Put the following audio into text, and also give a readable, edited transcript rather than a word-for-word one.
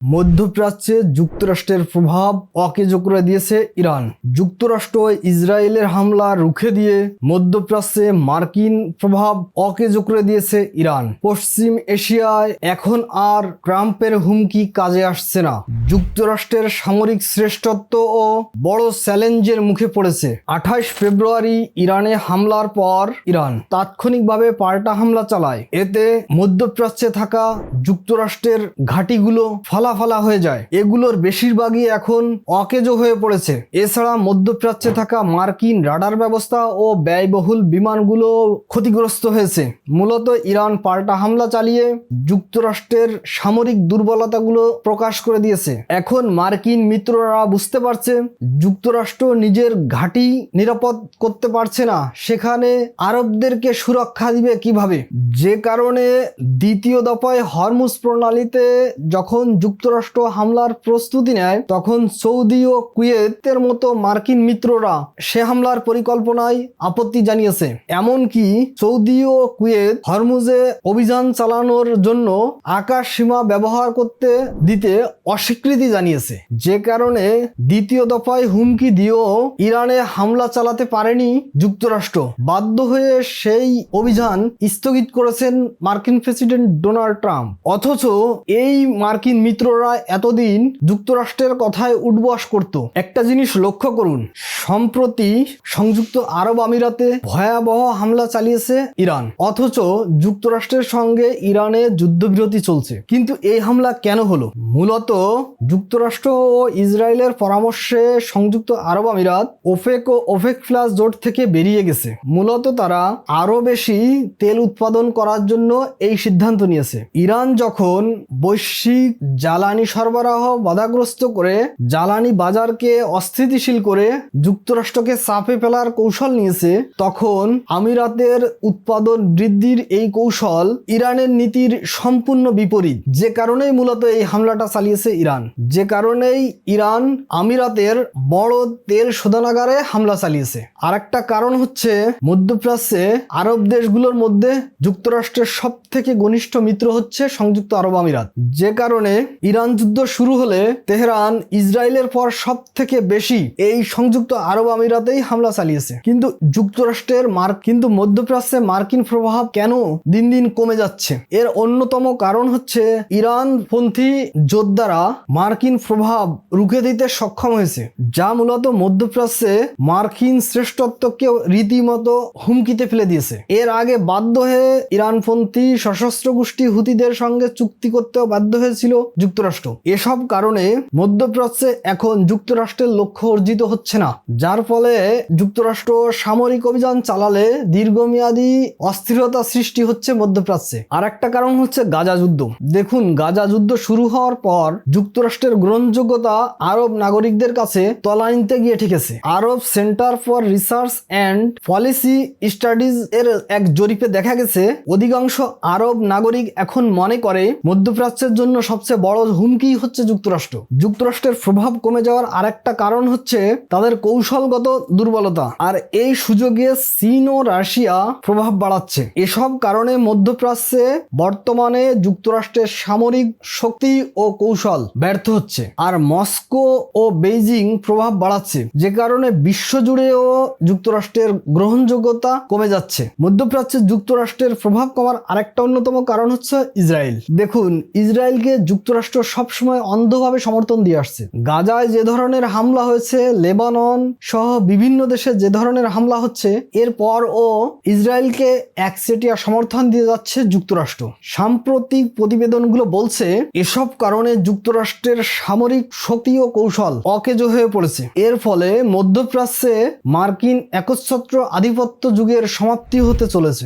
মধ্যপ্রাচ্যে যুক্তরাষ্ট্রের প্রভাব অকেজো করে দিয়েছে ইরান। যুক্তরাষ্ট্র ইসরায়েলের হামলা রুখে দিয়ে মধ্যপ্রাচ্যে মার্কিন প্রভাব অকেজো করে দিয়েছে ইরান। পশ্চিম এশিয়ায় এখন আর ট্রাম্পের হুমকি কাজে আসছে না। যুক্তরাষ্ট্রের সামরিক শ্রেষ্ঠত্ব ও বড় চ্যালেঞ্জের মুখে পড়েছে। 28 ফেব্রুয়ারি ইরানে হামলার পর ইরান তাৎক্ষণিকভাবে পাল্টা হামলা চালায়। এতে মধ্যপ্রাচ্যে থাকা যুক্তরাষ্ট্রের ঘাঁটিগুলো ফালা হয়ে যায়। এগুলোর বেশিরভাগই এখন অকেজো হয়ে পড়েছে। এছাড়া মধ্যপ্রাচ্যে থাকা মার্কিন রাডার ব্যবস্থা ও ব্যয়বহুল বিমানগুলো ক্ষতিগ্রস্ত হয়েছে। মূলত ইরান পাল্টা হামলা চালিয়ে যুক্তরাষ্ট্রের সামরিক দুর্বলতাগুলো প্রকাশ করে দিয়েছে। এখন মার্কিন মিত্ররা বুঝতে পারছে যুক্তরাষ্ট্র নিজের ঘাঁটি নিরাপদ করতে পারছে না, সেখানে আরবদেরকে সুরক্ষা দিবে কিভাবে। যে কারণে দ্বিতীয় দফায় হরমুজ প্রণালীতে যখন যুক্তরাষ্ট্র হামলার প্রস্তুতি নেয়, তখন সৌদি ও কুয়েতের মতো মার্কিন মিত্ররা সে হামলার পরিকল্পনায় আপত্তি জানিয়েছে। এমনকি সৌদি ও কুয়েত হরমুজে অভিযান চালানোর জন্য আকাশ সীমা ব্যবহার করতে দিতে অস্বীকৃতি জানিয়েছে। যে কারণে দ্বিতীয় দফায় হুমকি দিয়েও ইরানে হামলা চালাতে পারেনি যুক্তরাষ্ট্র। বাধ্য হয়ে সেই অভিযান স্থগিত করেছেন মার্কিন প্রেসিডেন্ট ডোনাল্ড ট্রাম্প। অথচ এই মার্কিন মিত্ররা এতদিন যুক্তরাষ্ট্রের কথায় উঠবস করত। একটা জিনিস লক্ষ্য করুন, সম্প্রতি সংযুক্ত আরব আমিরাতে ভয়াবহ হামলা চালিয়েছে ইরান, অথচ যুক্তরাষ্ট্রের সঙ্গে ইরানের যুদ্ধবিরতি চলছে। কিন্তু এই হামলা কেন হলো? মূলত যুক্তরাষ্ট্র ও ইসরায়েলের পরামর্শে সংযুক্ত আরব আমিরাত ওপেক ও ওপেক প্লাস জোট থেকে বেরিয়ে গেছে। মূলত তারা আরো বেশি তেল উৎপাদন করার জন্য এই সিদ্ধান্ত নিয়েছে। ইরান যখন বৈশ্বিক জ্বালানি সরবরাহ বাধাগ্রস্ত করে জ্বালানি বাজারকে অস্থিতিশীল করে যুক্তরাষ্ট্রকে চাপে ফেলার কৌশল নিয়েছে, তখন আমিরাতের উৎপাদন বৃদ্ধির এই কৌশল ইরানের নীতির সম্পূর্ণ বিপরীত। যে কারণেই মূলত এই হামলাটা চালিয়েছে ইরান। যে কারণেই ইরান আমিরাতের বড় তেল শোধনাগারে হামলা চালিয়েছে। আর একটা কারণ হচ্ছে মধ্যপ্রাচ্যে আরব দেশগুলোর মধ্যে যুক্তরাষ্ট্রের সব থেকে ঘনিষ্ঠ মিত্র হচ্ছে সংযুক্ত আরব আমিরাত। যে কারণে ইরান যুদ্ধ শুরু হলে তেহরান ইসরায়েলের পর সব থেকে বেশি এই সংযুক্ত আরব আমিরাতেই হামলা চালিয়েছে। কিন্তু মধ্যপ্রাচ্যে মার্কিন প্রভাব কেন দিন দিন কমে যাচ্ছে? এর অন্যতম কারণ হচ্ছে ইরানপন্থী যোদ্ধারা মার্কিন প্রভাব রুখে দিতে সক্ষম হয়েছে, যা মূলত মধ্যপ্রাচ্যে মার্কিন শ্রেষ্ঠত্বকে রীতিমতো হুমকিতে ফেলে দিয়েছে। এর আগে বাধ্য হয়ে ইরানপন্থী সশস্ত্র গোষ্ঠী হুতিদের সঙ্গে চুক্তি করতেও বাধ্য হয়েছিল যুক্তরাষ্ট্র। এসব কারণে মধ্যপ্রাচ্যে এখন যুক্তরাষ্ট্রের লক্ষ্য অর্জিত হচ্ছে না, যার ফলে যুক্তরাষ্ট্র সামরিক অভিযান চালালে দীর্ঘমেয়াদী অস্থিরতা সৃষ্টি হচ্ছে মধ্যপ্রাচ্যে। আর একটা কারণ হচ্ছে গাজা যুদ্ধ। দেখুন, গাজা যুদ্ধ শুরু হওয়ার পর যুক্তরাষ্ট্রের গ্রহণযোগ্যতা আরব নাগরিকদের কাছে তলানিতে গিয়ে ঠেকেছে। Arab centre for research and policy studies এর এক জরিপে দেখা গেছে অধিকাংশ আরব নাগরিক এখন মনে করে মধ্যপ্রাচ্যের জন্য সবচেয়ে বড় হুমকি হচ্ছে যুক্তরাষ্ট্র। যুক্তরাষ্ট্রের প্রভাব কমে যাওয়ার আরেকটা কারণ হচ্ছে তাদের কৌশলগত দুর্বলতা, আর এই সুযোগে চীন ও রাশিয়া প্রভাব বাড়াচ্ছে। এসব কারণে মধ্যপ্রাচ্যে বর্তমানে যুক্তরাষ্ট্রের সামরিক শক্তি ও কৌশল ব্যর্থ হচ্ছে, আর মস্কো ও বেইজিং প্রভাব বাড়াচ্ছে। যে কারণে বিশ্বজুড়েও যুক্তরাষ্ট্রের গ্রহণযোগ্যতা কমে যাচ্ছে। মধ্যপ্রাচ্যে যুক্তরাষ্ট্রের প্রভাব কমার আরেকটা অন্যতম কারণ হচ্ছে ইসরায়েল। দেখুন, ইসরায়েলকে যুক্তরাষ্ট্র সবসময় অন্ধভাবে সমর্থন দিয়ে আসছে। গাজায় যে ধরনের হামলা হয়েছে, লেবানন সহ বিভিন্ন দেশে যে ধরনের হামলা হচ্ছে, এরপরও ইসরায়েলকে একচেটিয়া সমর্থন দিয়ে যাচ্ছে যুক্তরাষ্ট্র। সাম্প্রতিক প্রতিবেদনগুলো বলছে এসব কারণে যুক্তরাষ্ট্রের সামরিক শক্তি ও কৌশল অকেজো হয়ে পড়েছে। এর ফলে মধ্যপ্রাচ্যে মার্কিন একচ্ছত্র আধিপত্য যুগের সমাপ্তি হতে চলেছে।